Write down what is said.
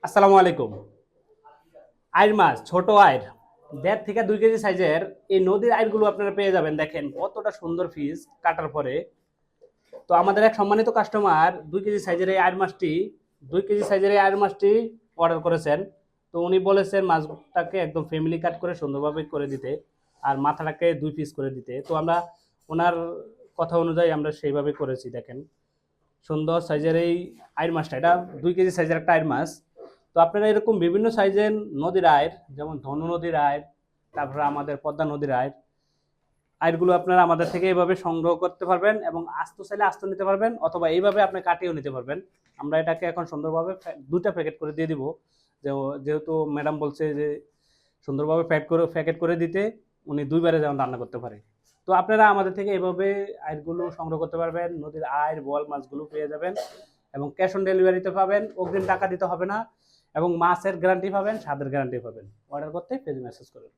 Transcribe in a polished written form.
আসসালামু আলাইকুম। আইর মাছ ছোট আইর 1.5 থেকে 2 কেজি সাইজের এই নদীর আইরগুলো আপনারা পেয়ে যাবেন। দেখেন কতটা সুন্দর ফিস কাটার পরে। তো আমাদের এক সম্মানিত কাস্টমার 2 কেজি সাইজের এই আইর মাছটি 2 কেজি সাইজের এই আইর মাছটি অর্ডার করেছেন। তো উনি বলেছেন মাছটাকে একদম ফ্যামিলি কাট করে সুন্দরভাবে করে দিতে, আর মাথাটাকে 2 পিস করে দিতে। তো আমরা ওনার কথা অনুযায়ী আমরা সেইভাবে করেছি। দেখেন সুন্দর সাইজের এই আইর মাছটা, এটা 2 কেজি সাইজের একটা আইর মাছ। তো আপনারা এরকম বিভিন্ন সাইজের নদীর আইর, যেমন ধনু নদীর আইর, তারপরে আমাদের পদ্মা নদীর আইর, আইরগুলো আপনারা আমাদের থেকে এইভাবে সংগ্রহ করতে পারবেন এবং আস্ত চাইলে আস্ত নিতে পারবেন, অথবা এইভাবে আপনি কাটিয়েও নিতে পারবেন। আমরা এটাকে এখন সুন্দরভাবে 2টা প্যাকেট করে দিয়ে দিব। যেহেতু ম্যাডাম বলছে যে সুন্দরভাবে প্যাকেট করে দিতে, উনি 2বারে যেমন রান্না করতে পারে। তো আপনারা আমাদের থেকে এভাবে আইরগুলো সংগ্রহ করতে পারবেন। নদীর আইর, বোয়াল মাছগুলো পেয়ে যাবেন এবং ক্যাশ অন ডেলিভারিতে পাবেন। অগ্রিম টাকা দিতে হবে না এবং মাছের গ্যারান্টি পাবেন, স্বাদের গ্যারান্টি পাবেন। অর্ডার করতে পেজে মেসেজ করুন।